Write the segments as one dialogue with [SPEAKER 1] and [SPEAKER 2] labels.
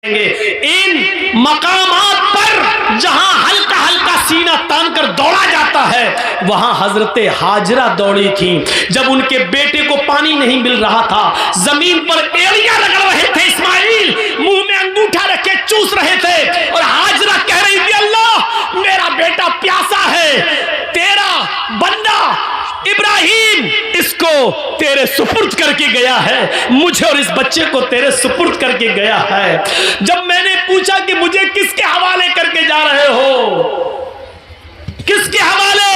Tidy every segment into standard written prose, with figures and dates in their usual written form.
[SPEAKER 1] इन मकामात पर जहां हल्का हल्का सीना तान कर दौड़ा जाता है, वहां हजरत हाजरा दौड़ी थी। जब उनके बेटे को पानी नहीं मिल रहा था, जमीन पर एड़ियां रगड़ रहे थे इस्माइल, मुंह में अंगूठा रखे चूस रहे थे, और हाजरा कह रही थी, अल्लाह मेरा बेटा प्यासा है, तेरा बंदा इब्राहिम इसको तेरे सुपुर्द करके गया है, मुझे और इस बच्चे को तेरे सुपुर्द करके गया है। जब मैंने पूछा कि मुझे किसके हवाले करके जा रहे हो, किसके हवाले,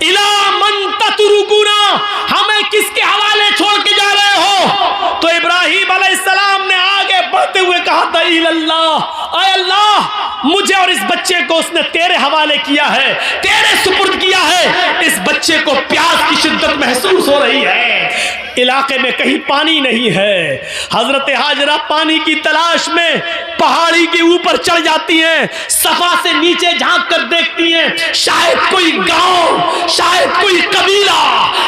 [SPEAKER 1] इला मन ततरुकुना, हमें किसके हवाले छोड़ के जा रहे हो? तो इब्राहिम अलैहिस्सलाम ने आगे बढ़ते हुए कहा था, इल्लल्लाह, ऐ अल्लाह मुझे और इस बच्चे को उसने तेरे हवाले किया है, तेरे सुपुर्द किया है। इस बच्चे को प्यास की शिद्दत महसूस हो रही है, इलाके में कहीं पानी नहीं है। हजरत हाजरा पानी की तलाश में पहाड़ी के ऊपर चढ़ जाती हैं, सफा से नीचे झांक कर देखती हैं, शायद कोई गांव, शायद कोई कबीला,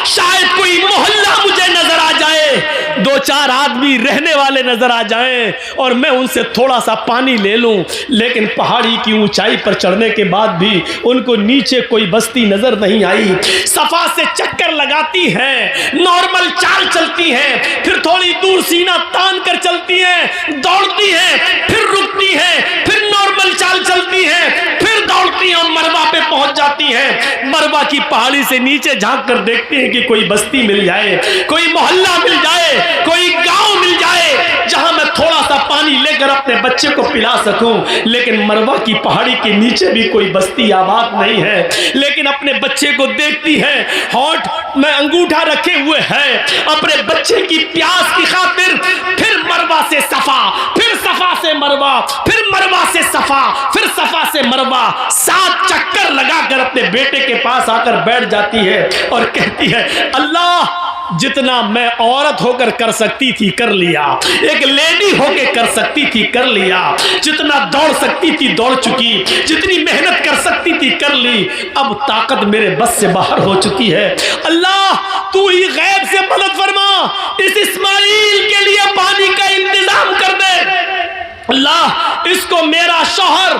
[SPEAKER 1] शायद कोई मोहल्ला मुझे नजर आ जाए, दो चार आदमी रहने वाले नजर आ जाएं और मैं उनसे थोड़ा सा पानी ले लूं। लेकिन पहाड़ी की ऊंचाई पर चढ़ने के बाद भी उनको नीचे कोई बस्ती नजर नहीं आई। सफा से चक्कर लगाती हैं, नॉर्मल चाल चलती हैं, फिर थोड़ी दूर सीना तान कर चलती हैं, दौड़ती हैं, फिर रुकती हैं, फिर नॉर्मल चाल चलती हैं, फिर दौड़ती हैं और मरवा पे पहुंच जाती हैं। मरवा की पहाड़ी से नीचे झांक कर देखती हैं कि कोई बस्ती मिल जाए, कोई मोहल्ला मिल जाए, कोई गांव मिल जाए जहां मैं थोड़ा सा पानी लेकर अपने बच्चे को पिला सकूं। लेकिन मरवा की पहाड़ी के नीचे भी कोई बस्ती आबाद नहीं है। लेकिन अपने बच्चे को देखती है, होठ में अंगूठा रखे हुए है, अपने बच्चे की प्यास की खातिर फिर मरवा से सफा, फिर सफा से मरवा, फिर मरवा से सफा, फिर सफा से मरवा, 7 चक्कर लगाकर अपने बेटे के पास आकर बैठ जाती है और कहती है, अल्लाह जितना मैं औरत होकर कर सकती थी कर लिया, एक लेडी होकर कर सकती थी कर लिया, जितना दौड़ सकती थी दौड़ चुकी, जितनी मेहनत कर सकती थी कर ली, अब ताकत मेरे बस से बाहर हो चुकी है। अल्लाह तू ही गैब से मदद फरमा, इस इस्माइल के लिए पानी का इंतजाम कर दे। अल्लाह इसको मेरा शौहर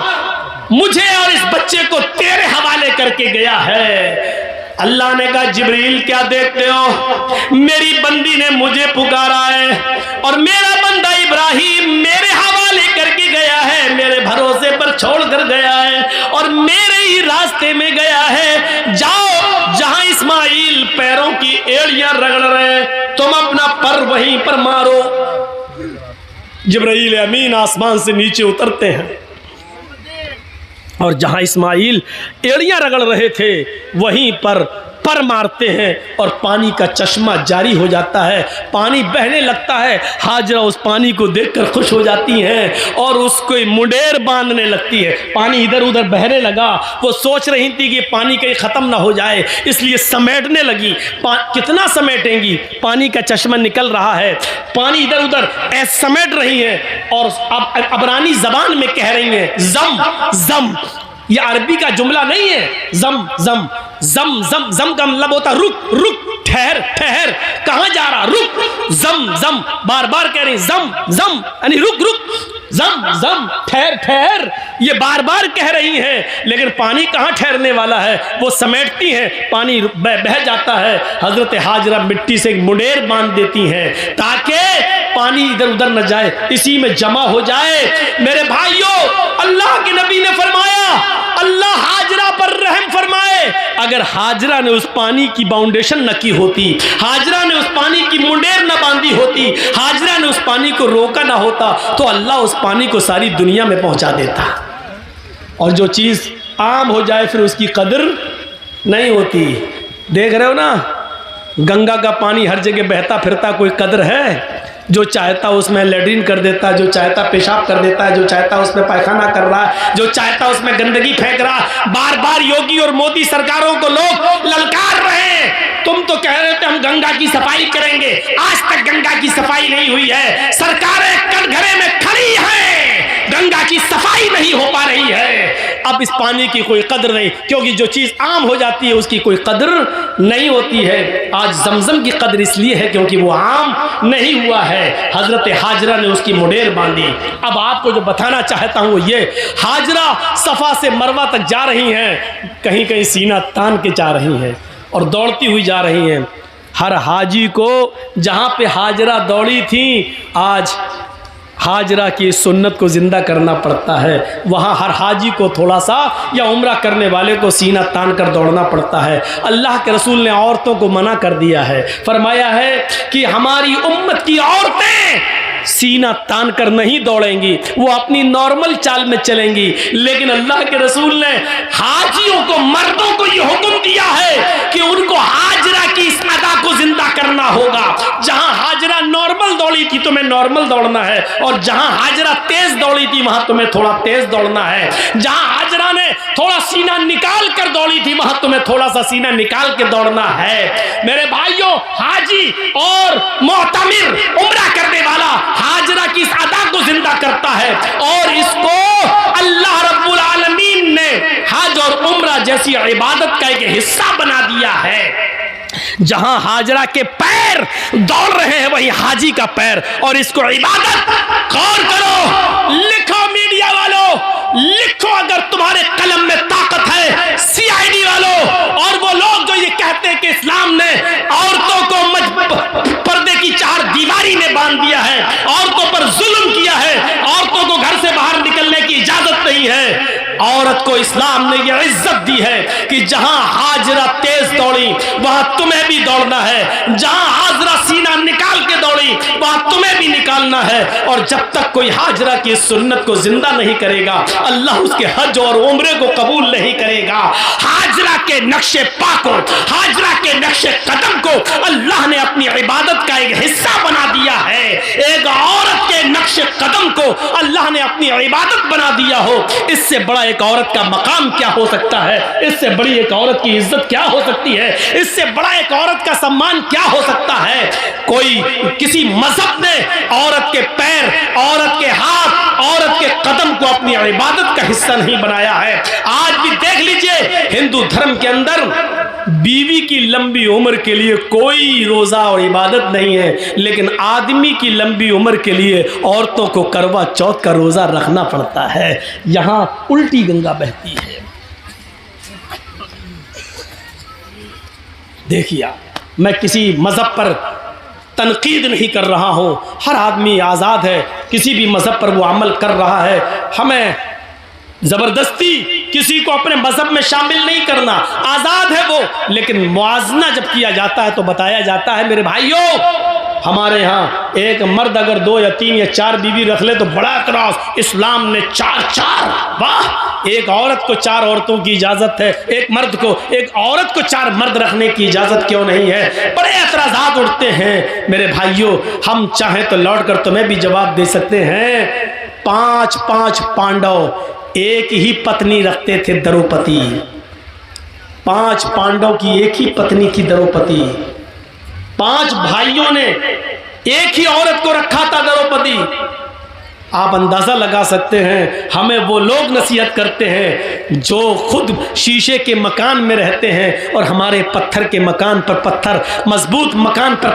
[SPEAKER 1] मुझे और इस बच्चे को तेरे हवाले करके गया है। अल्लाह ने कहा, जिब्रील क्या देखते हो, मेरी बंदी ने मुझे पुकारा है और मेरा बंदा इब्राहिम मेरे हवाले करके गया है, मेरे भरोसे पर छोड़ कर गया है और मेरे ही रास्ते में गया है। जाओ जहां इस्माइल पैरों की एड़ियां रगड़ रहे, तुम अपना पर वहीं पर मारो। जिब्रील अमीन आसमान से नीचे उतरते हैं और जहां इस्माइल एड़ियां रगड़ रहे थे वहीं पर मारते हैं और पानी का चश्मा जारी हो जाता है, पानी बहने लगता है। हाजरा उस पानी को देखकर खुश हो जाती हैं और उसको मुंडेर बांधने लगती है। पानी इधर उधर बहने लगा, वो सोच रही थी कि पानी कहीं ख़त्म ना हो जाए, इसलिए समेटने लगी। कितना समेटेंगी, पानी का चश्मा निकल रहा है, पानी इधर उधर ऐसे समेट रही है और अब अबरानी जबान में कह रही हैं, जम जम, ये अरबी का जुमला नहीं है, जम जम जम जम, जम का मतलब होता रुक रुक, ठहर ठहर, कहां जा रहा, रुक, जम जम, बार बार कह रही जम जम यानी रुक रुक, जम जम ठहर ठहर, ये बार बार कह रही हैं। लेकिन पानी कहां ठहरने वाला है, वो समेटती हैं, पानी बह जाता है। हजरत हाजरा मिट्टी से एक मुंडेर बांध देती हैं ताकि पानी इधर उधर न जाए, इसी में जमा हो जाए। मेरे भाइयों, अल्लाह के नबी ने फरमाया, अल्लाह हाजरा पर रहम फरमाए। अगर हाजरा ने उस पानी की बाउंडेशन न की होती, हाजरा ने उस पानी की मुंडेर न बांधी होती, हाजरा ने उस पानी को रोका ना होता, तो अल्लाह उस पानी को सारी दुनिया में पहुंचा देता। और जो चीज आम हो जाए फिर उसकी कदर नहीं होती। देख रहे हो ना, गंगा का पानी हर जगह बहता फिरता, कोई कदर है? जो चाहता उसमें लैट्रिन कर देता है, जो चाहता पेशाब कर देता है, जो चाहता उसमें पायखाना कर रहा है, जो चाहता उसमें गंदगी फेंक रहा है। बार बार योगी और मोदी सरकारों को लोग ललकार रहे हैं, तुम तो कह रहे थे हम गंगा की सफाई करेंगे, आज तक गंगा की सफाई नहीं हुई है। सरकारें कटघरे में खड़ी हैं, गंगा की सफाई नहीं हो पा रही है। अब अब इस पानी की कोई कदर नहीं, क्योंकि जो चीज़ आम हो जाती है उसकी कोई कदर नहीं होती है। आज जमजम की कदर इसलिए है क्योंकि वो आम नहीं हुआ है। हजरत हाजरा ने उसकी मुडेर बांधी। अब आपको जो बताना चाहता हूँ वो ये, हाजरा सफ़ा से मरवा तक जा रही हैं, कहीं कहीं सीना तान के जा रही हैं और दौड़ती हुई जा रही हैं। हर हाजी को जहाँ पे हाजरा दौड़ी थी, आज हाजरा की सुन्नत को ज़िंदा करना पड़ता है। वहाँ हर हाजी को थोड़ा सा या उम्रा करने वाले को सीना तान कर दौड़ना पड़ता है। अल्लाह के रसूल ने औरतों को मना कर दिया है, फरमाया है कि हमारी उम्मत की औरतें सीना तान कर नहीं दौड़ेंगी, वो अपनी नॉर्मल चाल में चलेंगी। लेकिन अल्लाह के रसूल ने हाजियों को, मर्दों को ये हुक्म दिया है कि उनको हाजरा की इस अदा को जिंदा करना होगा। जहां हाजरा नॉर्मल दौड़ी थी तुम्हें नॉर्मल दौड़ना है, और जहां हाजरा तेज दौड़ी थी वहां तुम्हें थोड़ा तेज दौड़ना है। जहां हाजरा ने थोड़ा सीना निकाल कर दौड़ी थी वहां तुम्हें थोड़ा सा सीना निकाल के दौड़ना है। मेरे भाइयों, हाजी और मोहतमिर, उम्रा करने वाला हाजरा की इस अदा को जिंदा करता है, और इसको अल्लाह रब्बुल आलमीन ने हज और उम्रा जैसी इबादत का एक हिस्सा बना दिया है। जहां हाजरा के पैर दौड़ रहे हैं वहीं हाजी का पैर, और इसको इबादत। गौर करो, लिखो मीडिया वालों, लिखो अगर तुम्हारे कलम में ताकत है, सीआईडी वालों और वो लोग जो ये कहते हैं कि इस्लाम ने औरतों को पर्दे की चार दीवारी में बांध दिया है, औरतों पर जुल्म किया है, औरतों को घर से बाहर निकलने की इजाजत नहीं है। औरत को इस्लाम ने यह इज्जत दी है कि जहां हाजरा तेज दौड़ी वहां तुम्हें भी दौड़ना है, जहां हाजरा सीना निकाल के दौड़ी वहां तुम्हें भी निकालना है। और जब तक कोई हाजरा की सुन्नत को जिंदा नहीं करेगा, अल्लाह उसके हज और उम्रे को कबूल नहीं करेगा। हाजरा के नक्शे पाको, हाजरा के नक्शे कदम को अल्लाह ने अपनी इबादत का एक हिस्सा बना दिया है। एक औरत के नक्शे कदम को अल्लाह ने अपनी इबादत बना दिया हो, इससे बड़ा एक औरत का मकाम क्या हो सकता है? इससे बड़ी एक औरत की इज्जत क्या हो सकती है? इससे बड़ा एक औरत का सम्मान क्या हो सकता है? कोई किसी मजहब ने औरत के पैर, औरत के हाथ, औरत के कदम को अपनी इबादत का हिस्सा नहीं बनाया है। आज भी देख लीजिए, हिंदू धर्म के अंदर बीवी की लंबी उम्र के लिए कोई रोजा और इबादत नहीं है, लेकिन आदमी की लंबी उम्र के लिए औरतों को करवा चौथ का रोजा रखना पड़ता है। यहां उल्टी गंगा बहती है। देखिए, मैं किसी मजहब पर तनकीद नहीं कर रहा हूं, हर आदमी आज़ाद है, किसी भी मजहब पर वो अमल कर रहा है। हमें जबरदस्ती किसी को अपने मजहब में शामिल नहीं करना, आज़ाद है वो। लेकिन मुआजना जब किया जाता है तो बताया जाता है, मेरे भाइयों, हमारे यहाँ एक मर्द अगर 2 या 3 या 4 बीवी रख ले तो बड़ा एतराज, इस्लाम ने 4 वाह, एक औरत को 4 औरतों की इजाजत है, एक मर्द को, एक औरत को 4 मर्द रखने की इजाजत क्यों नहीं है? बड़े एतराजात उठते हैं। मेरे भाइयों, हम चाहें तो लौट कर तुम्हें भी जवाब दे सकते हैं। 5 पांडव एक ही पत्नी रखते थे, द्रौपदी। 5 पांडव की एक ही पत्नी थी, द्रौपदी। 5 भाइयों ने एक ही औरत को रखा था, द्रौपदी। आप अंदाजा लगा सकते हैं, हमें वो लोग नसीहत करते हैं जो खुद शीशे के मकान में रहते हैं और हमारे पत्थर के मकान पर पत्थर, मजबूत मकान पर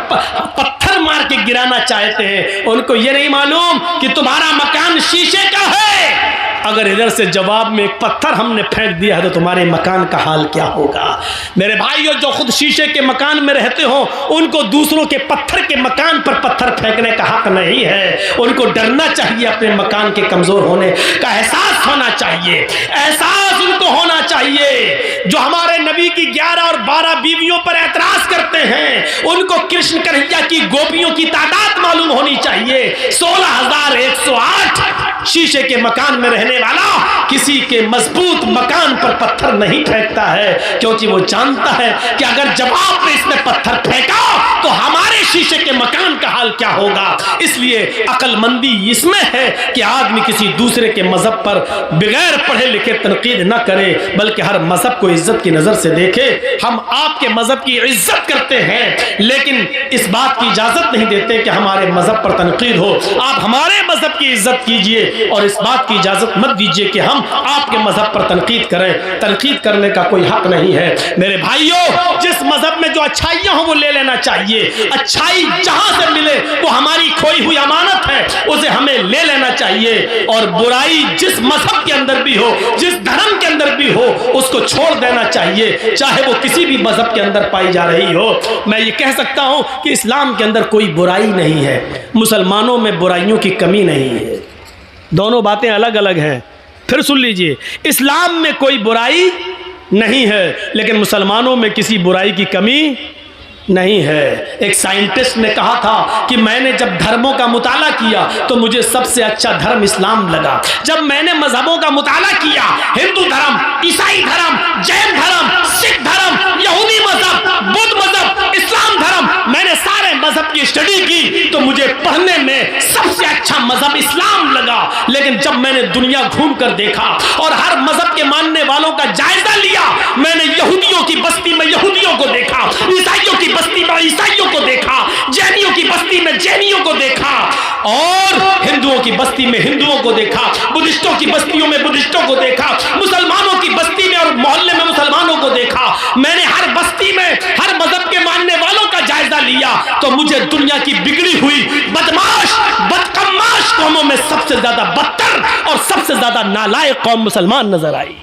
[SPEAKER 1] पत्थर मार के गिराना चाहते हैं। उनको ये नहीं मालूम कि तुम्हारा मकान शीशे का है। अगर इधर से जवाब में एक पत्थर हमने फेंक दिया है तो तुम्हारे मकान का हाल क्या होगा? मेरे भाइयों, जो खुद शीशे के मकान में रहते हो उनको दूसरों के पत्थर के मकान पर पत्थर फेंकने का हक नहीं है। उनको डरना चाहिए, अपने मकान के कमजोर होने का एहसास होना चाहिए, एहसास उनको होना चाहिए। जो हमारे नबी की 11 और 12 बीवियों पर एतराज करते हैं, उनको कृष्ण कन्हैया की गोपियों की तादाद मालूम होनी चाहिए। 16,108 शीशे के मकान में रहने वाला किसी के मजबूत मकान पर पत्थर नहीं फेंकता है, क्योंकि वो जानता है कि अगर जवाब में इसने पत्थर फेंका तो हमारे शीशे के मकान का हाल क्या होगा। इसलिए अक्लमंदी इसमें है कि आदमी किसी दूसरे के मजहब पर बगैर पढ़े लिखे तनकीद न करे, बल्कि हर मजहब को इज्जत की नजर से देखे। हम आपके मजहब की इज्जत करते हैं, लेकिन इस बात की इजाजत नहीं देते कि हमारे मजहब पर तनकीद हो। आप हमारे मजहब की इज्जत कीजिए, और इस बात की इजाजत मत दीजिए कि हम आपके मजहब पर तनकीद करें। तनकीद करने का कोई हक नहीं है। मेरे भाइयों, जिस मजहब में जो अच्छाइयां हो वो ले लेना चाहिए। अच्छाई जहां से मिले वो हमारी खोई हुई अमानत है, उसे हमें ले लेना चाहिए। और बुराई जिस मजहब के अंदर भी हो, जिस धर्म के अंदर भी हो, उसको छोड़ देना चाहिए, चाहे वो किसी भी मजहब के अंदर पाई जा रही हो। मैं ये कह सकता हूं कि इस्लाम के अंदर कोई बुराई नहीं है, मुसलमानों में बुराइयों की कमी नहीं है। दोनों बातें अलग अलग हैं। फिर सुन लीजिए, इस्लाम में कोई बुराई नहीं है, लेकिन मुसलमानों में किसी बुराई की कमी नहीं है। एक साइंटिस्ट ने कहा था कि मैंने जब धर्मों का मुताला किया तो मुझे सबसे अच्छा धर्म इस्लाम लगा। जब मैंने मजहबों का मुताला किया, हिंदू धर्म, ईसाई धर्म, जैन धर्म, सिख धर्म, यहूदी मजहब, बुद्ध मजहब, इस्लाम धर्म, मैंने सारे मजहब की स्टडी की तो मुझे पढ़ने में सबसे अच्छा मजहब इस्लाम लगा। लेकिन जब मैंने दुनिया घूम कर देखा और हर मजहब के मानने वालों का जायजा लिया, मैंने यहूदियों की बस्ती में यहूदियों को देखा, ईसाइयों की बस्ती में ईसाइयों को देखा, जैनियों की बस्ती में जैनियों को देखा, और हिंदुओं की बस्ती में हिंदुओं को देखा, बुद्धिस्टों की बस्तियों में बुद्धिस्टों को देखा, मुसलमानों की बस्ती में और मोहल्ले में मुसलमानों को देखा। मैंने हर बस्ती में हर मजहब के मानने वालों का जायजा लिया तो मुझे दुनिया की बिगड़ी हुई बदमाश बदकम्माश कौमों में सबसे ज्यादा बदतर और सबसे ज्यादा नालायक कौम मुसलमान नजर आई।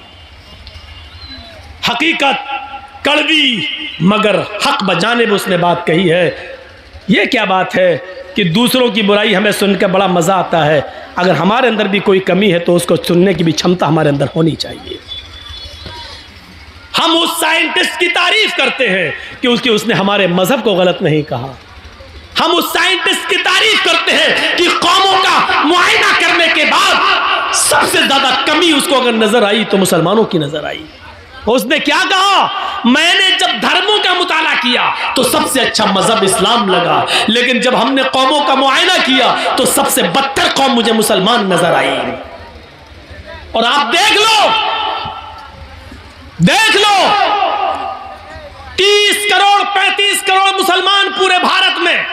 [SPEAKER 1] हकीकत कड़वी मगर हक बजानिब उसने बात कही है। यह क्या बात है कि दूसरों की बुराई हमें सुनकर बड़ा मजा आता है। अगर हमारे अंदर भी कोई कमी है तो उसको सुनने की भी क्षमता हमारे अंदर होनी चाहिए। हम उस साइंटिस्ट की तारीफ करते हैं कि उसने हमारे मजहब को गलत नहीं कहा। हम उस साइंटिस्ट की तारीफ करते हैं कि कौमों का मुआयना करने के बाद सबसे ज्यादा कमी उसको अगर नजर आई तो मुसलमानों की नजर आई। उसने क्या कहा? मैंने जब धर्मों का मुताला किया तो सबसे अच्छा मजहब इस्लाम लगा, लेकिन जब हमने कौमों का मुआयना किया तो सबसे बदतर कौम मुझे मुसलमान नजर आई। और आप देख लो 30 करोड़ 35 करोड़ मुसलमान पूरे भारत में,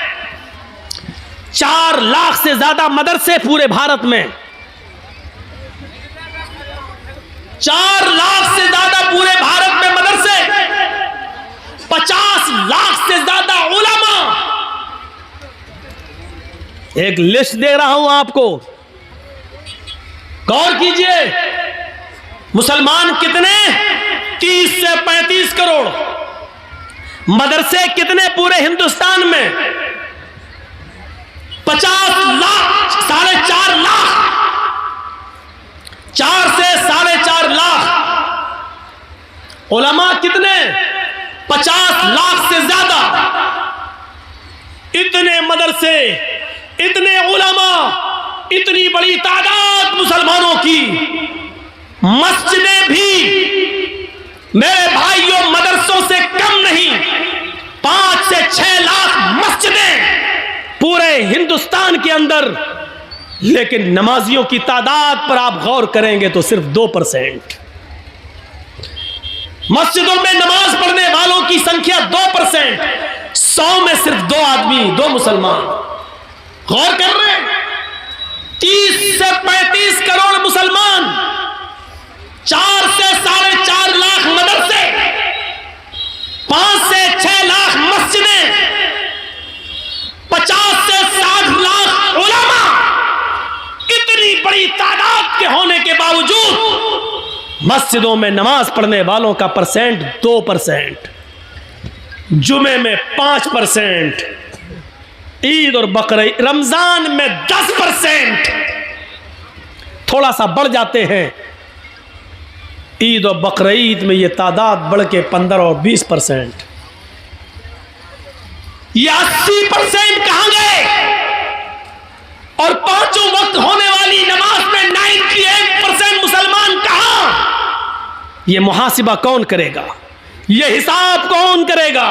[SPEAKER 1] 4 लाख से ज्यादा मदरसे पूरे भारत में, 4 लाख से ज्यादा पूरे भारत में मदरसे, 50 लाख से ज्यादा उलमा। एक लिस्ट दे रहा हूं आपको, गौर कीजिए। मुसलमान कितने? 30 से 35 करोड़। मदरसे कितने पूरे हिंदुस्तान में? 50 लाख, 4.5 लाख, 4 से 4.5 लाख। उलमा कितने? 50 लाख से ज्यादा। इतने मदरसे, इतने उलमा, इतनी बड़ी तादाद मुसलमानों की। मस्जिदें भी मेरे भाइयों मदरसों से कम नहीं, 5 से 6 लाख मस्जिदें पूरे हिंदुस्तान के अंदर। लेकिन नमाजियों की तादाद पर आप गौर करेंगे तो सिर्फ 2%। मस्जिदों में नमाज पढ़ने वालों की संख्या 2%। 100 में सिर्फ 2 आदमी, 2 मुसलमान। गौर कर रहे हैं? 30 से 35 करोड़ मुसलमान, 4 से 4.5 लाख मदरसे, 5 से 6 लाख मस्जिदें, 50 से 60 लाख उलमा। इतनी बड़ी तादाद के होने के बावजूद मस्जिदों में नमाज पढ़ने वालों का परसेंट 2%, जुमे में 5%, ईद और बकरीद रमजान में 10%, थोड़ा सा बढ़ जाते हैं। ईद और बकरीद में ये तादाद बढ़ के 15 और 20%। ये 80% कहां गए? और 5 वक्त होने वाली नमाज में 98% मुसलमान कहां? ये मुहासिबा कौन करेगा? ये हिसाब कौन करेगा?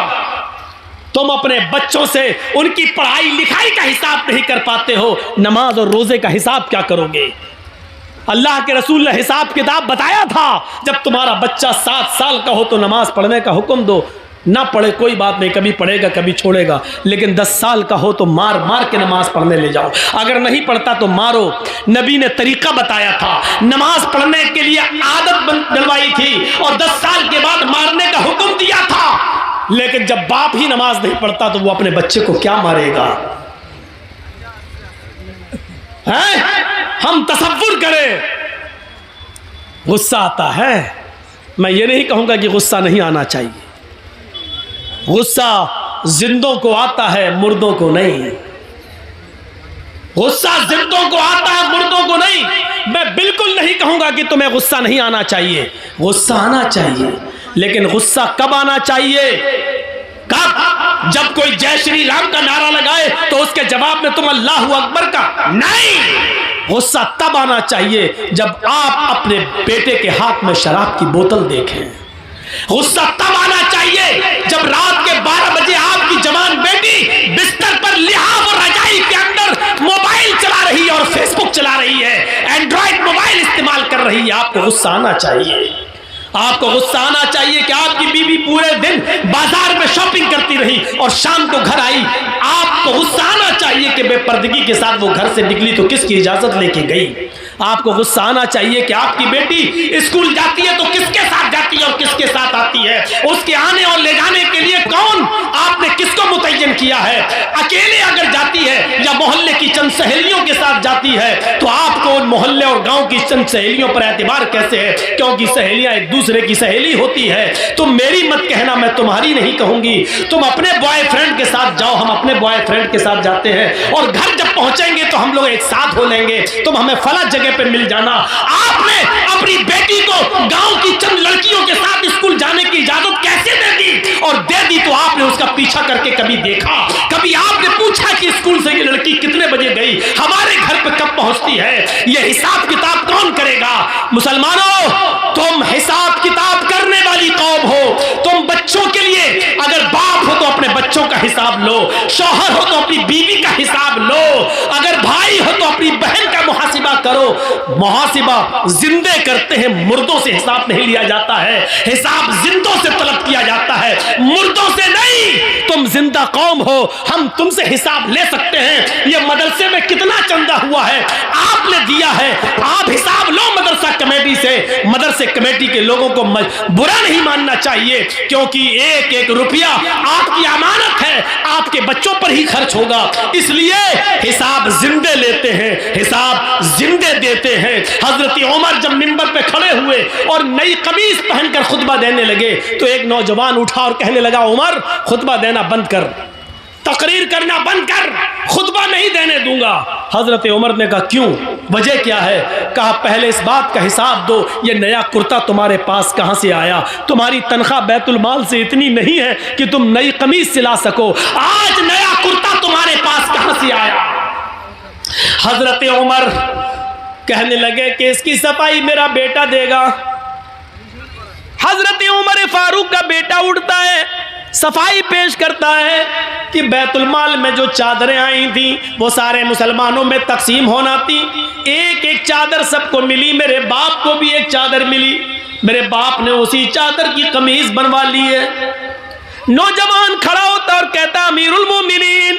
[SPEAKER 1] तुम अपने बच्चों से उनकी पढ़ाई लिखाई का हिसाब नहीं कर पाते हो, नमाज और रोजे का हिसाब क्या करोगे? अल्लाह के रसूल ने हिसाब किताब बताया था, जब तुम्हारा बच्चा 7 साल का हो तो नमाज पढ़ने का हुक्म दो, ना पढ़े कोई बात नहीं, कभी पढ़ेगा कभी छोड़ेगा, लेकिन 10 साल का हो तो मार मार के नमाज पढ़ने ले जाओ। अगर नहीं पढ़ता तो मारो। नबी ने तरीका बताया था, नमाज पढ़ने के लिए आदत डलवाई थी और 10 साल के बाद मारने का हुक्म दिया था। लेकिन जब बाप ही नमाज नहीं पढ़ता तो वो अपने बच्चे को क्या मारेगा? हैं? हम तसव्वुर करें, गुस्सा आता है। मैं ये नहीं कहूंगा कि गुस्सा नहीं आना चाहिए, गुस्सा जिंदों को आता है, मुर्दों को नहीं। गुस्सा जिंदों को आता है, मुर्दों को नहीं। मैं बिल्कुल नहीं कहूंगा कि तुम्हें गुस्सा नहीं आना चाहिए, गुस्सा आना चाहिए, लेकिन गुस्सा कब आना चाहिए? कब? जब कोई जय श्री राम का नारा लगाए तो उसके जवाब में तुम अल्लाहू अकबर का नहीं। गुस्सा तब आना चाहिए जब आप अपने बेटे के हाथ में शराब की बोतल देखें। गुस्सा तब आना चाहिए जब रात के 12 बजे आपकी जवान बेटी बिस्तर पर लिहाफ और रजाई के अंदर मोबाइल चला रही है और फेसबुक चला रही है, एंड्रॉइड मोबाइल इस्तेमाल कर रही है। आपको गुस्सा आना चाहिए। आपको गुस्सा आना चाहिए कि आपकी बीवी पूरे दिन बाजार में शॉपिंग करती रही और शाम को घर आई। आपको गुस्सा आना चाहिए कि बेपर्दगी के साथ वो घर से निकली तो किसकी इजाजत लेके गई। आपको गुस्सा आना चाहिए कि आपकी बेटी स्कूल जाती है तो किसके साथ जाती है और किसके साथ आती है। उसके आने और ले जाने के लिए कौन, आपने किसको मुतय्यन किया है। अकेले अगर जाती है या मोहल्ले की चंद सहेलियों के साथ जाती है तो आपको उन मोहल्ले और गांव की चंद सहेलियों पर एतबार कैसे है? क्योंकि सहेलियां एक दूसरे की सहेली होती है। तुम मेरी मत कहना, मैं तुम्हारी नहीं कहूंगी। तुम अपने बॉयफ्रेंड के साथ जाओ, हम अपने बॉयफ्रेंड के साथ जाते हैं और घर जब पहुंचेंगे तो हम लोग एक साथ हो लेंगे। तुम हमें फला जगह पे मिल जाना। आपने अपनी बेटी को गांव की चंद लड़कियों के साथ स्कूल जाने की इजाजत कैसे दे दी? और दे दी तो आपने उसका पीछा करके कभी देखा? कभी आपने पूछा कि स्कूल से ये लड़की कितने बजे गई, हमारे घर पे कब पहुंचती है? ये हिसाब किताब कौन करेगा? मुसलमानों, तुम हिसाब किताब करने वाली कौम हो। तुम बच्चों के लिए अगर बाप हो तो अपने बच्चों का हिसाब लो, शौहर हो तो अपनी बीवी का हिसाब लो, अगर भाई हो तो अपनी बहन का मुहासिबा करो। मुहासिबा जिंदे करते हैं, मुर्दों से हिसाब नहीं लिया जाता है। हिसाब जिंदों से तलब किया जाता है, मुर्दों से नहीं। तुम जिंदा कौम हो, हम तुमसे हिसाब ले सकते हैं। ये मदरसे में कितना चंदा हुआ है आपने दिया है, आप हिसाब लो मदरसा कमेटी से। मदरसे कमेटी के लोगों को बुरा नहीं मानना चाहिए, क्योंकि एक एक रुपया आपकी अमानत है, आपके बच्चों पर ही खर्च होगा। इसलिए हिसाब जिंदे लेते हैं, हिसाब जिंदे देते हैं। हजरत उमर जब मिंबर पे खड़े हुए और नई कमीज पहनकर खुतबा देने लगे तो एक नौजवान उठा और कहने लगा, उमर खुतबा देना बंद कर, तकरीर करना बंद कर, खुतबा नहीं देने दूंगा। हजरत उमर ने कहा, क्यों, वजह क्या है? कहा, पहले इस बात का हिसाब दो, ये नया कुर्ता तुम्हारे पास कहां से आया? तुम्हारी तनख्वाह बैतुल माल से इतनी नहीं है कि तुम नई कमीज सिला सको। आज नया कुर्ता तुम्हारे पास कहां से आया? हजरत उमर कहने लगे कि इसकी सफाई मेरा बेटा देगा। हजरत उमर फारूक का बेटा उठता है, सफाई पेश करता है कि बैतुल माल में जो चादरें आई थी वो सारे मुसलमानों में तकसीम होना थी। एक एक चादर सबको मिली, मेरे बाप को भी एक चादर मिली। मेरे बाप ने उसी चादर की कमीज बनवा ली है। नौजवान खड़ा होता और कहता, अमीरुल मोमिनीन,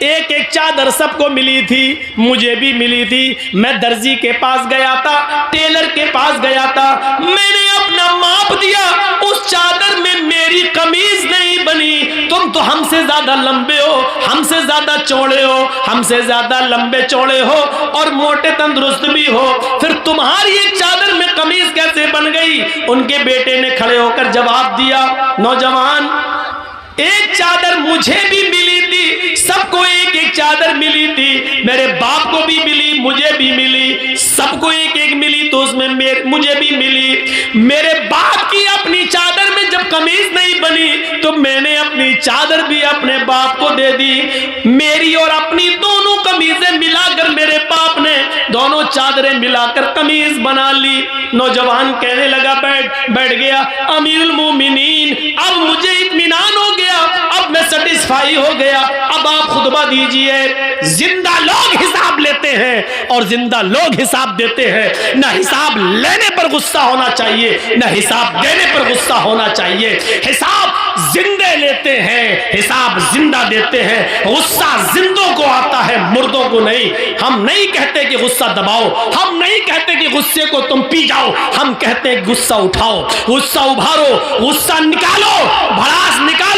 [SPEAKER 1] एक एक चादर सबको मिली थी, मुझे भी मिली थी। मैं दर्जी के पास गया था, टेलर के पास गया था, मैंने अपना माप दिया, उस चादर में मेरी कमीज नहीं बनी। तुम तो हमसे ज्यादा लंबे हो, हमसे ज्यादा चौड़े हो, हमसे ज्यादा लंबे चौड़े हो और मोटे तंदुरुस्त भी हो, फिर तुम्हारी एक चादर में कमीज कैसे बन गई? उनके बेटे ने खड़े होकर जवाब दिया, नौजवान, एक चादर मुझे भी मिली थी, सबको एक एक चादर मिली थी, मेरे बाप को भी मिली, मुझे भी मिली, सबको एक एक मिली तो उसमें मुझे भी मिली। मेरे बाप की अपनी चादर में जब कमीज नहीं बनी तो मैंने अपनी चादर भी अपने बाप को दे दी। मेरी और अपनी दोनों कमीजें मिलाकर मेरे बाप ने दोनों चादरें मिलाकर कमीज बना ली। नौजवान कहने लगा, बैठ गया, अमीरुल मोमिनीन, अब मुझे इत्मीनान हो गया, अब अब मैं सेटिस्फाई हो गया, अब आप खुतबा दीजिए। जिंदा लोग हिसाब लेते हैं और जिंदा लोग हिसाब देते हैं। ना हिसाब लेने पर गुस्सा होना चाहिए, ना हिसाब देने पर गुस्सा होना चाहिए। हिसाब जिंदे लेते हैं, हिसाब जिंदा देते हैं। गुस्सा जिंदों को आता है, मुर्दों को नहीं। हम नहीं कहते कि गुस्सा दबाओ, हम नहीं कहते कि गुस्से को तुम पी जाओ, हम कहते हैं गुस्सा उठाओ, गुस्सा उभारो, गुस्सा निकालो, भड़ास निकालो,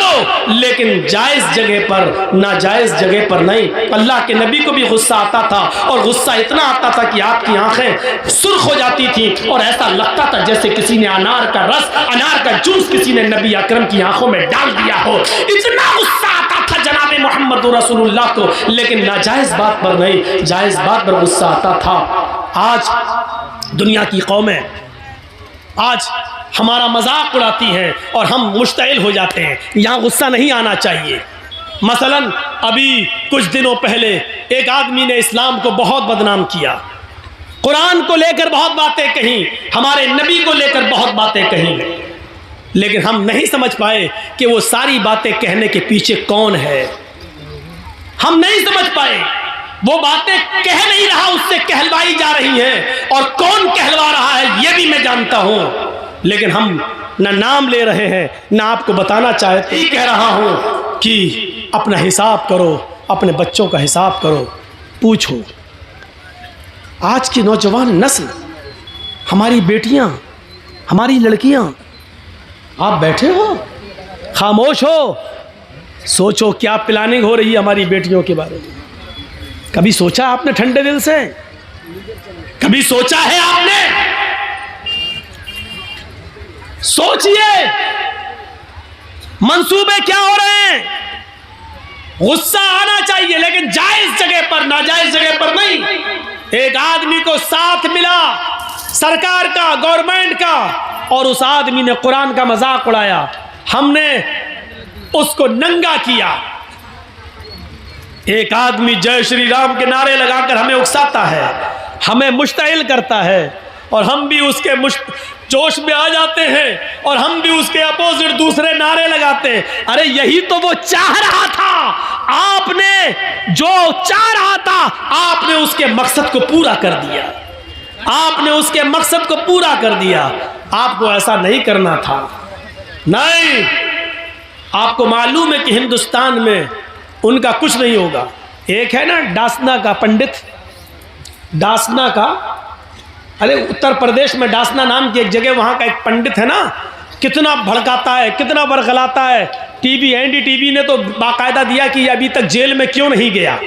[SPEAKER 1] लेकिन जायज जगह पर, नाजायज जगह पर नहीं। अल्लाह के नबी को भी गुस्सा आता था और गुस्सा इतना आता था कि आपकी आंखें सुर्ख हो जाती थी और ऐसा लगता था जैसे किसी ने अनार का रस, अनार का जूस किसी ने नबी अकरम की आंखों में डाल दिया हो। इतना गुस्सा आता था जनाब मोहम्मद रसूलुल्लाह को, लेकिन नाजायज बात पर नहीं, जायज बात पर गुस्सा आता था। आज दुनिया की कौमें आज हमारा मजाक उड़ाती हैं और हम मुश्तइल हो जाते हैं। यहाँ गुस्सा नहीं आना चाहिए। मसलन अभी कुछ दिनों पहले एक आदमी ने इस्लाम को बहुत बदनाम किया, कुरान को लेकर बहुत बातें कही, हमारे नबी को लेकर बहुत बातें कही, लेकिन हम नहीं समझ पाए कि वो सारी बातें कहने के पीछे कौन है। हम नहीं समझ पाए, वो बातें कह नहीं रहा, उससे कहलवाई जा रही हैं, और कौन कहलवा रहा है ये भी मैं जानता हूं, लेकिन हम ना नाम ले रहे हैं ना आपको बताना चाहते। ही कह रहा हूं कि अपना हिसाब करो, अपने बच्चों का हिसाब करो। पूछो आज की नौजवान नस्ल, हमारी बेटियां, हमारी लड़कियां, आप बैठे हो खामोश हो, सोचो क्या प्लानिंग हो रही है हमारी बेटियों के बारे में। कभी सोचा आपने ठंडे दिल से? कभी सोचा है आपने? सोचिए मंसूबे क्या हो रहे हैं। गुस्सा आना चाहिए लेकिन जायज जगह पर, नाजायज जगह पर नहीं। एक आदमी को साथ मिला सरकार का, गवर्नमेंट का, और उस आदमी ने कुरान का मजाक उड़ाया, हमने उसको नंगा किया। एक आदमी जय श्री राम के नारे लगाकर हमें उकसाता है, हमें मुश्तइल करता है, और हम भी उसके जोश में आ जाते हैं और हम भी उसके अपोजिट दूसरे नारे लगाते हैं। अरे यही तो वो चाह रहा था, आपने जो चाह रहा था आपने उसके मकसद को पूरा कर दिया, आपने उसके मकसद को पूरा कर दिया। आपको ऐसा नहीं करना था। नहीं, आपको मालूम है कि हिंदुस्तान में उनका कुछ नहीं होगा। एक है ना डासना का पंडित, डासना का, अरे उत्तर प्रदेश में डासना नाम की एक जगह, वहाँ का एक पंडित है ना, कितना भड़काता है, कितना बरगलाता है। टीवी, एनडीटीवी ने तो बाकायदा दिया कि अभी तक जेल में क्यों नहीं गया।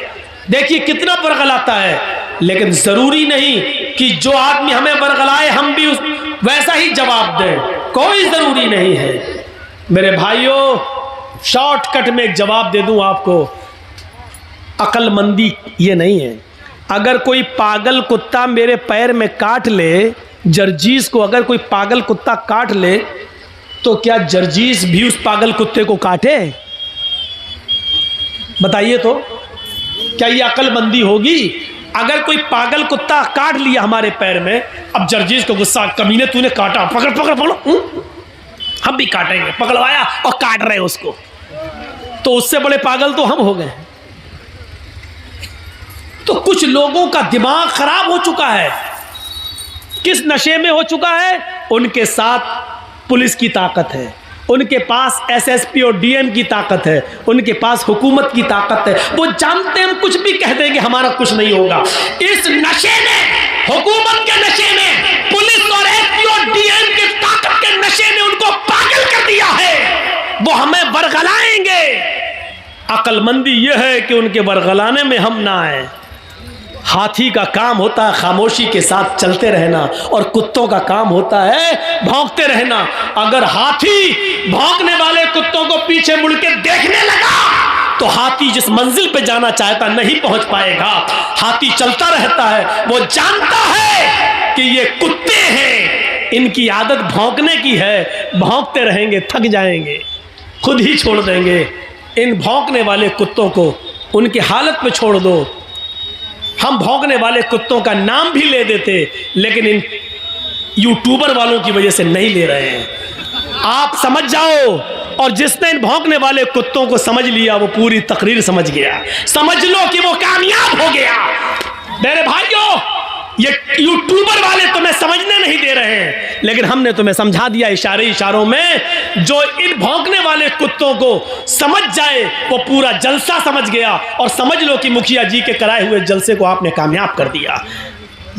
[SPEAKER 1] देखिए कितना बरगलाता है, लेकिन ज़रूरी नहीं कि जो आदमी हमें बरगलाए हम भी वैसा ही जवाब दें, कोई ज़रूरी नहीं है। मेरे भाइयों, शॉर्टकट में एक जवाब दे दूं आपको, अक्लमंदी ये नहीं है। अगर कोई पागल कुत्ता मेरे पैर में काट ले, जर्जीस को अगर कोई पागल कुत्ता काट ले, तो क्या जर्जीस भी उस पागल कुत्ते को काटे? बताइए तो, क्या ये अक्लमंदी होगी? अगर कोई पागल कुत्ता काट लिया हमारे पैर में, अब जर्जीस को गुस्सा, कमीने तूने काटा, पकड़ पकड़ पकड़ो, हम भी काटेंगे, पकड़वाया और काट रहे उसको, तो उससे बड़े पागल तो हम हो गए। तो कुछ लोगों का दिमाग खराब हो चुका है, किस नशे में हो चुका है? उनके साथ पुलिस की ताकत है, उनके पास एसएसपी और डीएम की ताकत है, उनके पास हुकूमत की ताकत है। वो जानते हैं हम कुछ भी कह देंगे हमारा कुछ नहीं होगा। इस नशे में, हुकूमत के नशे में, पुलिस और एसपी और डीएम की ताकत के नशे ने उनको पागल कर दिया है। वो हमें बरगलाएंगे। अक्लमंदी यह है कि उनके बरगलाने में हम ना आए। हाथी का काम होता है खामोशी के साथ चलते रहना, और कुत्तों का काम होता है भौंकते रहना। अगर हाथी भौंकने वाले कुत्तों को पीछे मुड़ के देखने लगा तो हाथी जिस मंजिल पे जाना चाहता नहीं पहुंच पाएगा। हाथी चलता रहता है, वो जानता है कि ये कुत्ते हैं, इनकी आदत भौंकने की है, भौंकते रहेंगे, थक जाएंगे, खुद ही छोड़ देंगे। इन भौंकने वाले कुत्तों को उनकी हालत पे छोड़ दो। हम भौंकने वाले कुत्तों का नाम भी ले देते, लेकिन इन यूट्यूबर वालों की वजह से नहीं ले रहे हैं। आप समझ जाओ और जिसने इन भौंकने वाले कुत्तों को समझ लिया वो पूरी तकरीर समझ गया। समझ लो कि वो कामयाब हो गया। मेरे भाइयों, ये यूट्यूबर वाले तुम्हें समझने नहीं दे रहे हैं, लेकिन हमने तुम्हें समझा दिया इशारों में। जो इन भौंकने वाले कुत्तों को समझ जाए वो पूरा जलसा समझ गया, और समझ लो कि मुखिया जी के कराए हुए जलसे को आपने कामयाब कर दिया।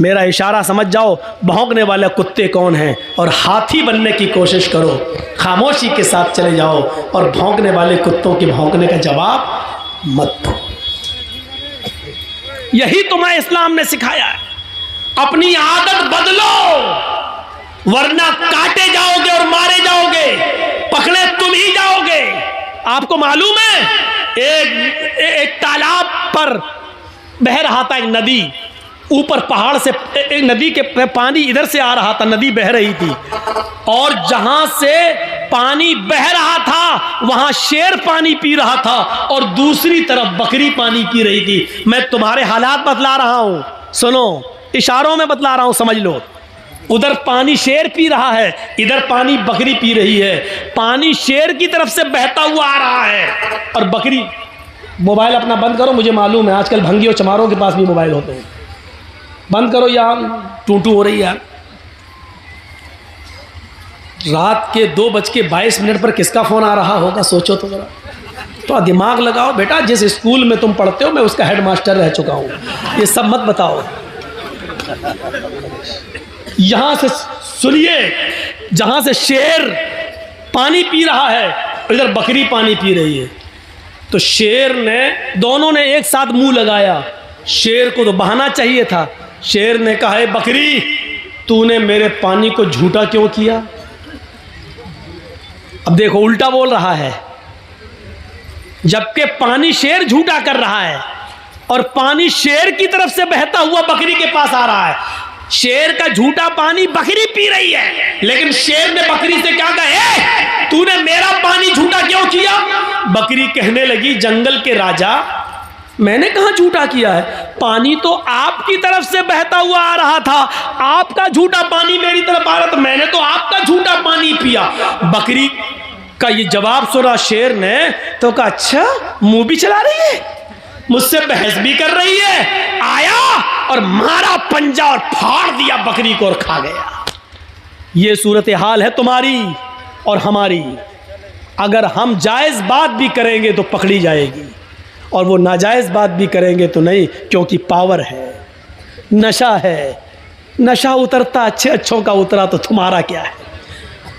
[SPEAKER 1] मेरा इशारा समझ जाओ, भौंकने वाले कुत्ते कौन हैं, और हाथी बनने की कोशिश करो। खामोशी के साथ चले जाओ और भौंकने वाले कुत्तों के भौंकने का जवाब मत दो। यही तुम्हें इस्लाम ने सिखाया है। अपनी आदत बदलो, वरना काटे जाओगे और मारे जाओगे, पकड़े तुम ही जाओगे। आपको मालूम है, एक तालाब पर बह रहा था एक नदी, ऊपर पहाड़ से एक नदी के पानी इधर से आ रहा था, नदी बह रही थी, और जहां से पानी बह रहा था वहां शेर पानी पी रहा था और दूसरी तरफ बकरी पानी पी रही थी। मैं तुम्हारे हालात बतला रहा हूं, सुनो, इशारों में बतला रहा हूं, समझ लो। उधर पानी शेर पी रहा है, इधर पानी बकरी पी रही है। पानी शेर की तरफ से बहता हुआ आ रहा है और बकरी। मोबाइल अपना बंद करो, मुझे मालूम है आजकल भंगी और चमारों के पास भी मोबाइल होते हैं। बंद करो यार, टूटू हो रही यार। रात के 2:22 पर किसका फोन आ रहा होगा, सोचो तो जरा। तो दिमाग लगाओ बेटा, जिस स्कूल में तुम पढ़ते हो मैं उसका हेडमास्टर रह चुका हूं, ये सब मत बताओ। यहां से सुनिए, जहां से शेर पानी पी रहा है इधर बकरी पानी पी रही है, तो शेर ने, दोनों ने एक साथ मुंह लगाया। शेर को तो बहाना चाहिए था। शेर ने कहा, है बकरी, तूने मेरे पानी को झूठा क्यों किया? अब देखो, उल्टा बोल रहा है, जबकि पानी शेर झूठा कर रहा है और पानी शेर की तरफ से बहता हुआ बकरी के पास आ रहा है। शेर का झूठा पानी बकरी पी रही है, लेकिन शेर ने बकरी से क्या कहा, तूने मेरा पानी झूठा क्यों किया? बकरी कहने लगी, जंगल के राजा, मैंने कहां झूठा किया है? पानी तो आपकी तरफ से बहता हुआ आ रहा था, आपका झूठा पानी मेरी तरफ आ रहा था, मैंने तो आपका झूठा पानी पिया। बकरी का ये जवाब सुना शेर ने तो कहा, अच्छा मुंह भी चला रही है, मुझसे बहस भी कर रही है। आया और मारा पंजा और फाड़ दिया बकरी को और खा गया। ये सूरत हाल है तुम्हारी और हमारी। अगर हम जायज बात भी करेंगे तो पकड़ी जाएगी, और वो नाजायज बात भी करेंगे तो नहीं, क्योंकि पावर है, नशा है। नशा उतरता अच्छे अच्छों का उतरा तो तुम्हारा क्या है?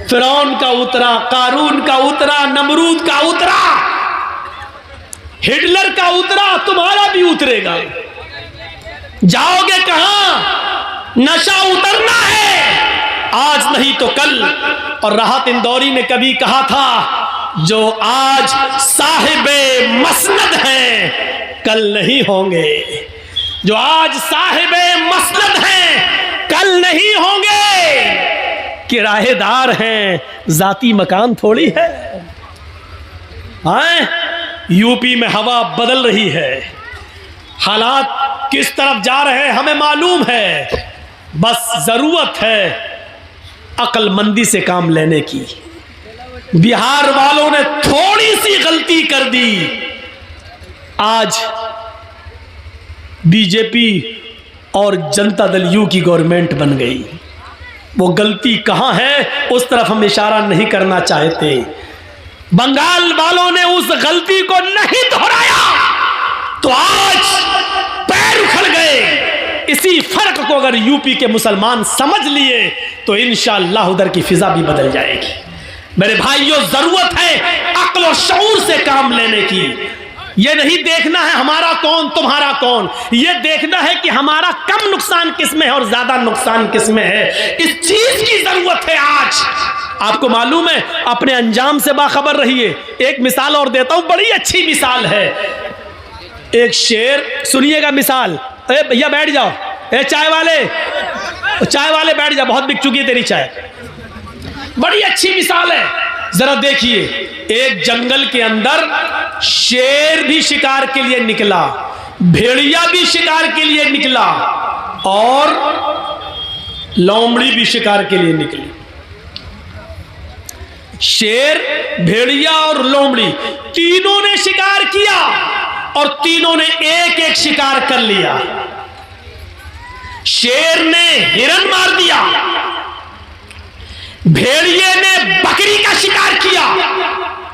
[SPEAKER 1] फिरौन का उतरा, कारून का उतरा, नमरूद का उतरा, हिटलर का उतरा, तुम्हारा भी उतरेगा। जाओगे कहां? नशा उतरना है, आज नहीं तो कल। और राहत इंदौरी ने कभी कहा था, जो आज साहिबे मसनद हैं कल नहीं होंगे। जो आज साहिबे मसनद हैं कल नहीं होंगे। किराएदार हैं, जाती मकान थोड़ी है। यूपी में हवा बदल रही है, हालात किस तरफ जा रहे हैं हमें मालूम है। बस जरूरत है अक्लमंदी से काम लेने की। बिहार वालों ने थोड़ी सी गलती कर दी, आज बीजेपी और जनता दल यू की गवर्नमेंट बन गई। वो गलती कहां है उस तरफ हम इशारा नहीं करना चाहते। बंगाल वालों ने उस गलती को नहीं दोहराया तो आज पैर उखड़ गए। इसी फर्क को अगर यूपी के मुसलमान समझ लिए तो इंशाअल्लाह उधर की फिजा भी बदल जाएगी। मेरे भाइयों, जरूरत है अक्ल और शऊर से काम लेने की। ये नहीं देखना है हमारा कौन तुम्हारा कौन, ये देखना है कि हमारा कम नुकसान किसमें है और ज्यादा नुकसान किसमें है। इस चीज की जरूरत है आज। आपको मालूम है, अपने अंजाम से बाखबर रहिए। एक मिसाल और देता हूं, बड़ी अच्छी मिसाल है। एक शेर, सुनिएगा मिसाल। ए भैया बैठ जाओ, ए चाय वाले बैठ जाओ, बहुत बिक चुकी है तेरी चाय। बड़ी अच्छी मिसाल है, जरा देखिए। एक जंगल के अंदर शेर भी शिकार के लिए निकला, भेड़िया भी शिकार के लिए निकला और लोमड़ी भी शिकार के लिए निकली। शेर, भेड़िया और लोमड़ी तीनों ने शिकार किया और तीनों ने एक एक शिकार कर लिया। शेर ने हिरन मार दिया, भेड़िए ने बकरी का शिकार किया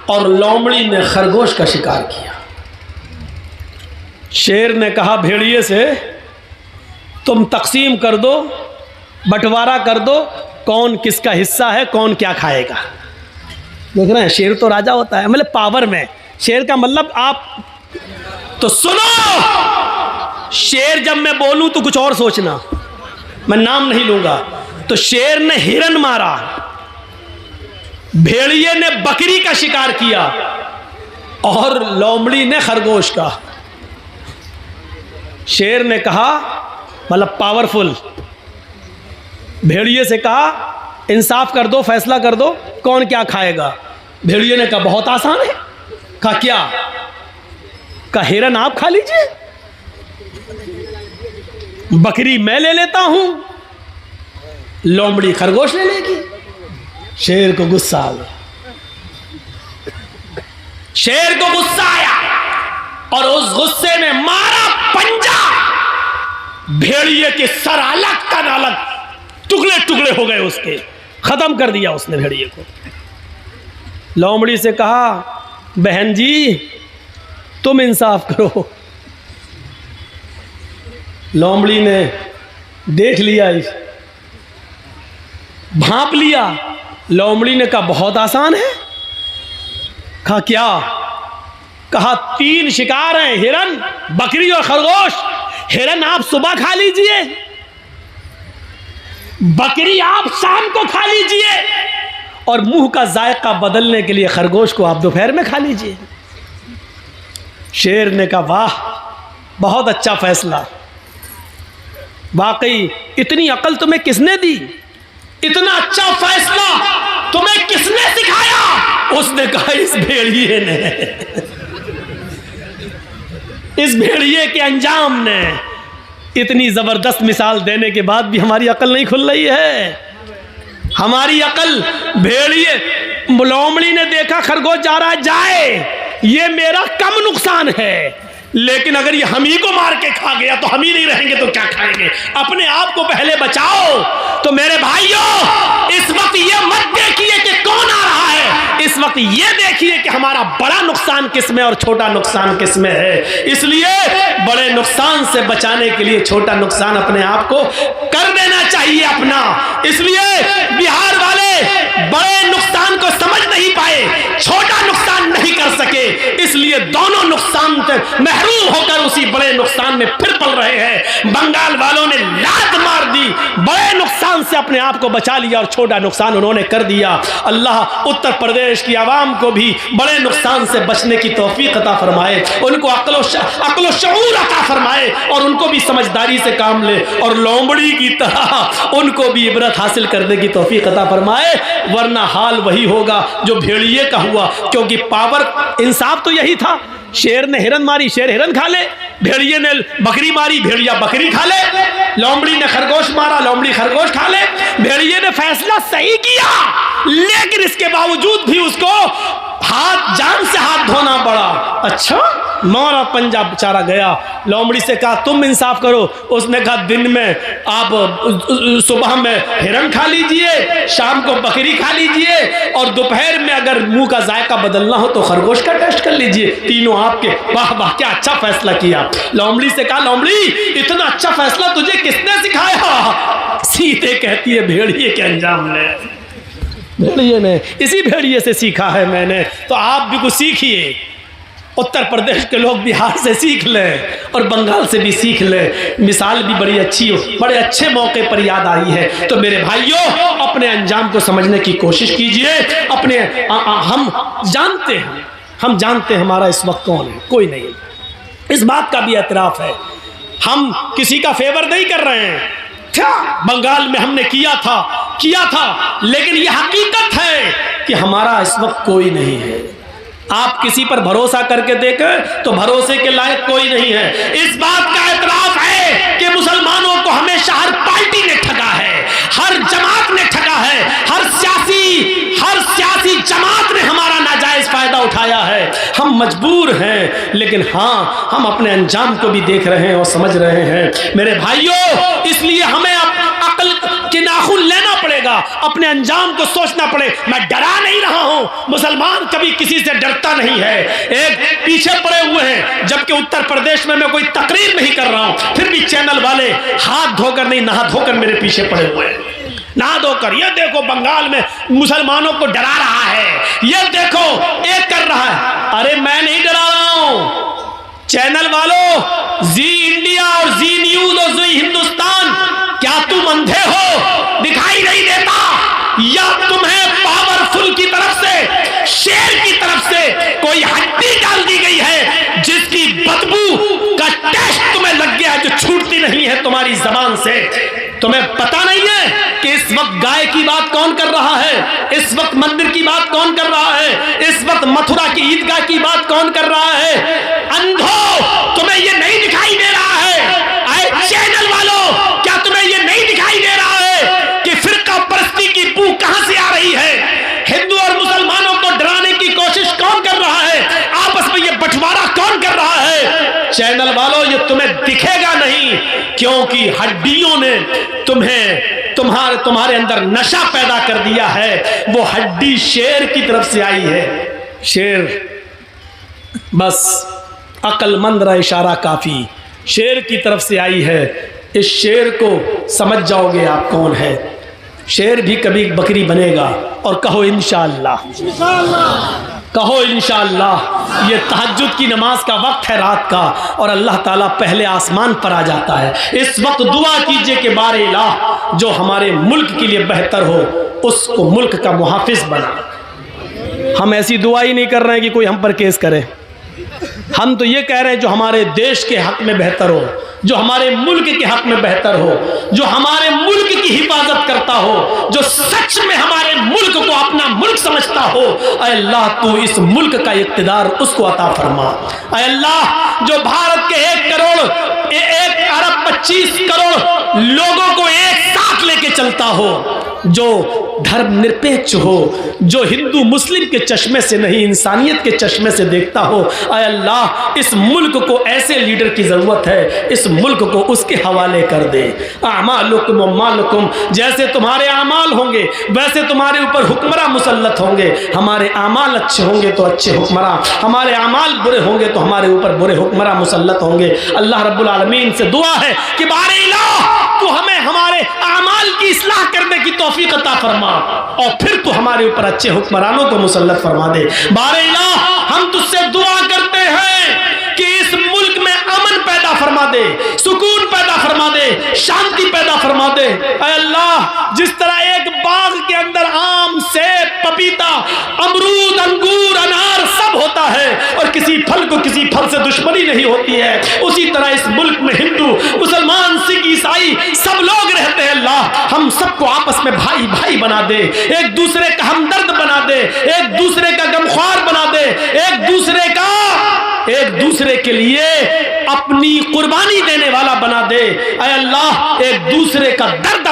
[SPEAKER 1] और लोमड़ी ने खरगोश का शिकार किया। शेर ने कहा भेड़िए से, तुम तकसीम कर दो, बंटवारा कर दो, कौन किसका हिस्सा है, कौन क्या खाएगा। देख रहे हैं, शेर तो राजा होता है, मतलब पावर में। शेर का मतलब आप तो सुनो, शेर जब मैं बोलूं तो कुछ और सोचना, मैं नाम नहीं लूंगा। तो शेर ने हिरन मारा, भेड़िए ने बकरी का शिकार किया और लोमड़ी ने खरगोश का। शेर ने कहा, मतलब पावरफुल, भेड़िए से कहा इंसाफ कर दो, फैसला कर दो, कौन क्या खाएगा। भेड़िए ने कहा बहुत आसान है। कहा क्या? कहा हिरन आप खा लीजिए, बकरी मैं ले लेता हूं, लोमड़ी खरगोश ले लेगी। शेर को गुस्सा आ गया, शेर को गुस्सा आया और उस गुस्से में मारा पंजा, भेड़िए के सर अलग तन अलग, टुकड़े टुकड़े हो गए उसके, खत्म कर दिया उसने भेड़िए को। लोमड़ी से कहा बहन जी तुम इंसाफ करो। लोमड़ी ने देख लिया, भांप लिया। लोमड़ी ने कहा बहुत आसान है। कहा क्या? कहा 3 शिकार हैं, हिरन, बकरी और खरगोश। हिरन आप सुबह खा लीजिए, बकरी आप शाम को खा लीजिए और मुंह का जायका बदलने के लिए खरगोश को आप दोपहर में खा लीजिए। शेर ने कहा वाह, बहुत अच्छा फैसला, वाकई इतनी अकल तुम्हें किसने दी, इतना अच्छा फैसला तुम्हें किसने सिखाया? उसने कहा इस भेड़िए ने, इस भेड़िए के अंजाम ने। इतनी जबरदस्त मिसाल देने के बाद भी हमारी अकल नहीं खुल रही है। हमारी अकल, भेड़िए, लोमड़ी ने देखा खरगोश जा रहा है, जाए, ये मेरा कम नुकसान है, लेकिन अगर ये हम ही को मार के खा गया तो हम ही नहीं रहेंगे तो क्या खाएंगे? अपने आप को पहले बचाओ। तो मेरे भाइयों, इस वक्त ये मत देखिए कि कौन आ रहा है, इस वक्त ये देखिए कि हमारा बड़ा नुकसान किसमें और छोटा नुकसान किसमें है। इसलिए बड़े नुकसान से बचाने के लिए छोटा नुकसान अपने आप को कर देना चाहिए अपना। इसलिए बिहार वाले बड़े नुकसान को समझ नहीं पाए, छोटा नुकसान नहीं कर सके, इसलिए दोनों नुकसान से महरूम होकर उसी बड़े नुकसान में फिर पल रहे हैं। बंगाल वालों ने लात मार दी, बड़े नुकसान से अपने आप को बचा लिया और छोटा नुकसान उन्होंने कर दिया। अल्लाह उत्तर प्रदेश की आवाम को भी बड़े नुकसान से बचने की तौफीक अता फरमाए, उनको अक्ल शऊर अता फरमाए और उनको भी समझदारी से काम ले और लोमड़ी की तरह उनको भी इबरत हासिल करने की तौफीक अता फरमाए। वरना हाल वही होगा जो भेड़िए का हुआ, क्योंकि पावर, इंसाफ तो यही था। शेर ने हिरन मारी, शेर हिरन खा ले, भेड़िए ने बकरी मारी, भेड़िया बकरी खा ले, लोमड़ी ने खरगोश मारा, लोमड़ी खरगोश खा ले। भेड़िए ने फैसला सही किया, लेकिन इसके बावजूद भी उसको हाथ, जान से हाथ धोना पड़ा। अच्छा, मारा पंजा, बेचारा गया। लोमड़ी से कहा तुम इंसाफ करो। उसने कहा दिन में आप सुबह में हिरन खा लीजिए, शाम को बकरी खा लीजिए और दोपहर में अगर मुंह का जायका बदलना हो तो खरगोश का टेस्ट कर लीजिए, तीनों आपके। वाह वाह, क्या अच्छा फैसला किया। लोमड़ी से कहा लोमड़ी इतना अच्छा फैसला तुझे किसने सिखाया? सीधे कहती है भेड़िए के अंजाम ने, भेड़िए ने, इसी भेड़िए से सीखा है मैंने। तो आप भी कुछ सीखिए, उत्तर प्रदेश के लोग बिहार से सीख लें और बंगाल से भी सीख लें। मिसाल भी बड़ी अच्छी हो, बड़े अच्छे मौके पर याद आई है। तो मेरे भाइयों, अपने अंजाम को समझने की कोशिश कीजिए। अपने हम जानते हैं हमारा इस वक्त कौन है, कोई नहीं। इस बात का भी एतराफ़ है, हम किसी का फेवर नहीं कर रहे हैं। क्या बंगाल में हमने किया था, लेकिन यह हकीकत है कि हमारा इस वक्त कोई नहीं है। आप किसी पर भरोसा करके देखें तो भरोसे के लायक कोई नहीं है। इस बात का एतराफ़ है कि मुसलमानों को हमेशा हर पार्टी ने ठगा है, हर जमात ने ठगा है, हर सियासी जमात मजबूर हैं, लेकिन हाँ हम अपने अंजाम को भी देख रहे हैं और समझ रहे हैं मेरे भाइयों। इसलिए हमें अक्ल के नाखून लेना पड़ेगा, अपने अंजाम को सोचना पड़े। मैं डरा नहीं रहा हूं, मुसलमान कभी किसी से डरता नहीं है। एक पीछे पड़े हुए हैं, जबकि उत्तर प्रदेश में मैं कोई तकरीर नहीं कर रहा हूं, फिर भी चैनल वाले हाथ धोकर नहीं नहा धोकर मेरे पीछे पड़े हुए हैं, नहा धोकर। ये देखो बंगाल में मुसलमानों को डरा रहा है, ये देखो एक कर रहा है। अरे मैं नहीं डरा रहा हूं, चैनल वालों, जी इंडिया और जी न्यूज और जी हिंदुस्तान, क्या तुम अंधे हो, दिखाई नहीं देता? या तुम्हें पावरफुल की तरफ से, शेर की तरफ से कोई हड्डी डाल दी गई है जिसकी बदबू का टेस्ट तुम्हें लग गया है, जो छूटती नहीं है तुम्हारी जबान से? तुम्हें पता नहीं है कि इस वक्त गाय की बात कौन कर रहा है, इस वक्त मंदिर की बात कौन कर रहा है, इस वक्त मथुरा की ईदगाह की बात कौन कर रहा है? अंधो, तुम्हें ये नहीं दिखाई दे रहा है? आए चैनल वालों, क्या तुम्हें ये नहीं दिखाई दे रहा है कि फिरका परस्ती की बू कहां से आ रही है? हिंदू और मुसलमानों को डराने की कोशिश कौन कर रहा है? आपस में ये बंटवारा कौन कर रहा है? चैनल वालों, ये तुम्हें दिखेगा नहीं, क्योंकि हड्डियों ने तुम्हारे अंदर नशा पैदा कर दिया है। वो हड्डी शेर की तरफ से आई है। शेर, बस अक्लमंद रहा इशारा काफी, शेर की तरफ से आई है। इस शेर को समझ जाओगे आप कौन है। शेर भी कभी बकरी बनेगा। और कहो इंशाअल्लाह, कहो इंशाअल्लाह। ये तहज्जुद की नमाज का वक्त है रात का, और अल्लाह ताला पहले आसमान पर आ जाता है। इस वक्त दुआ कीजिए कि बारे इलाह, जो हमारे मुल्क के लिए बेहतर हो उसको मुल्क का मुहाफिज बना। हम ऐसी दुआ ही नहीं कर रहे हैं कि कोई हम पर केस करे। हम तो ये कह रहे हैं जो हमारे देश के हक में बेहतर हो, जो हमारे मुल्क के हक में बेहतर हो, जो हमारे मुल्क की हिफाजत करता हो, जो सच में हमारे मुल्क को अपना मुल्क समझता हो। ऐ अल्लाह, तू इस मुल्क का इक़्तिदार उसको अता फरमा। ऐ अल्लाह, जो भारत के 1 अरब 25 करोड़ लोगों को एक साथ लेके चलता हो, जो धर्मनिरपेक्ष हो, जो हिंदू मुस्लिम के चश्मे से नहीं इंसानियत के चश्मे से देखता हो। ऐ अल्लाह, इस मुल्क को ऐसे लीडर की जरूरत है, इस मुल्क को उसके हवाले कर दे। आमालुकुम वमालुकुम, जैसे तुम्हारे आमाल होंगे वैसे तुम्हारे ऊपर हुक्मरां मुसल्लत होंगे। हमारे आमाल अच्छे होंगे तो अच्छे हुक्मरां, हमारे आमाल बुरे होंगे तो हमारे ऊपर बुरे हुक्मरां मुसल्लत होंगे। अल्लाह रब्बुल आलमीन से दुआ है कि बारे इलाह, तू हमें हमारे आमाल की इस्लाह करने की तौफीक अता फरमा, और फिर तू हमारे ऊपर अच्छे हुक्मरानों को मुसल्लत फरमा दे। बारे इलाह, हम तुझसे दुआ करते हैं कि इस मुल्क में अमन पैदा फरमा दे, सुकून पैदा फरमा दे, शांति पैदा फरमा दे। ऐ अल्लाह, जिस तरह एक बाग के अंदर आम, सेब, पपीता, अमरूद, अंगूर, अनार सब होता है और किसी फल को किसी फल से दुश्मनी नहीं होती है, उसी तरह इस मुल्क में हिंदू, मुसलमान, सिख, ईसाई सब लोग रहते हैं। अल्लाह, हम सबको आपस में भाई भाई बना दे, एक दूसरे का हमदर्द बना दे, एक दूसरे का गमख्वार बना दे, एक दूसरे के लिए अपनी कुर्बानी देने वाला बना दे। ऐ अल्लाह, एक दूसरे का दर्द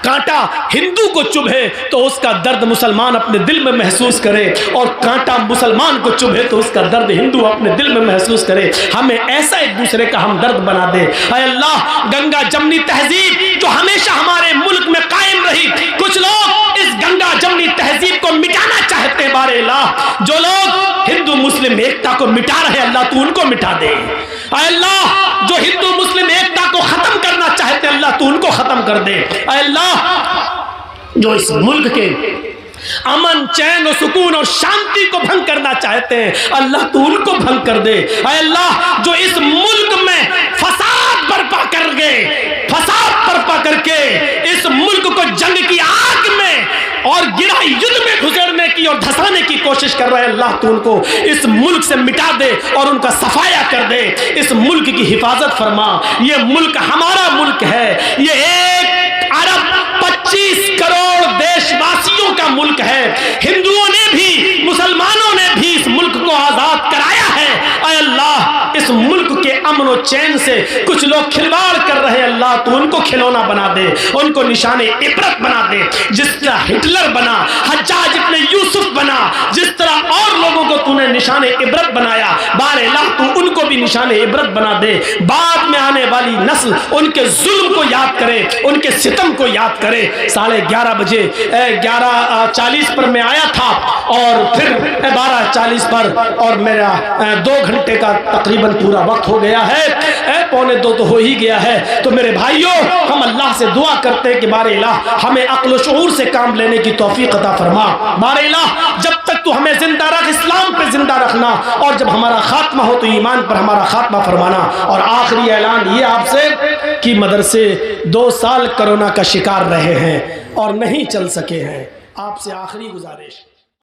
[SPEAKER 1] कांटा हिंदू को चुभे तो उसका दर्द मुसलमान अपने दिल में महसूस करे, और कांटा मुसलमान को चुभे तो उसका दर्द हिंदू अपने दिल में महसूस करे। हमें ऐसा एक दूसरे का हमदर्द बना दे। ऐ अल्लाह, गंगा जमनी तहजीब जो हमेशा हमारे मुल्क में कायम रही, कुछ लोग इस गंगा जमनी तहजीब को मिटाना चाहते हैं। बारे इलाह, जो लोग हिंदू मुस्लिम एकता को मिटा रहे, अल्लाह तू उनको मिटा दे। ऐ अल्लाह, जो हिंदू मुस्लिम एकता को खत्म करना चाहते हैं, अल्लाह तू उनको खत्म कर दे। ऐ अल्लाह, जो इस मुल्क के अमन, चैन और सुकून और शांति को भंग करना चाहते हैं, अल्लाह तू उनको भंग कर दे। ऐ अल्लाह, जो इस मुल्क में फसाद बर्पा करके इस मुल्क को जंग की आग में और गिरा युद्ध में घुसेड़ने की और धंसाने की कोशिश कर रहे हैं, अल्लाह तू उनको इस मुल्क से मिटा दे और उनका सफाया कर दे। इस मुल्क की हिफाजत फरमा। ये मुल्क हमारा मुल्क है, ये 1 अरब 25 करोड़ देशवासियों का मुल्क है। हिंदुओं ने भी, मुसलमानों ने भी इस मुल्क को आजाद कराया है। ऐ अल्लाह, इस मुल्क के अमन और चैन से कुछ लोग खिलवाड़ कर रहे हैं, अल्लाह तू उनको खिलौना बना दे, उनको निशाने इबरत बना दे। जिस तरह हिटलर बना, हज्जाज इब्ने यूसुफ बना, जिस तरह और लोगों को तूने निशाने इबरत बनाया, बारे अल्लाह तू उनको भी निशाने इबरत बना दे। बाद में आने वाली नस्ल उनके जुल्म को याद करे, उनके सितम को याद करे। 11:30 बजे 11:40 पर मैं आया था और फिर 12:40 पर, और मेरा 2 घंटे का तकरीबन पूरा वक्त हो गया है, 1:45 तो हो ही गया है। तो मेरे भाइयों, हम अल्लाह से दुआ करते हैं कि बारे इलाह हमें अक्ल शऊर से काम लेने की तौफीक अता फरमा। बारे इलाह जब तक तू हमें जिंदा रख, इस्लाम पे जिंदा रखना, और जब हमारा खात्मा हो तो ईमान पर हमारा खात्मा फरमाना। और आखिरी ऐलान ये आपसे कि मदरसे 2 साल कोरोना का शिकार रहे हैं और नहीं चल सके हैं। आपसे आखिरी गुजारिश,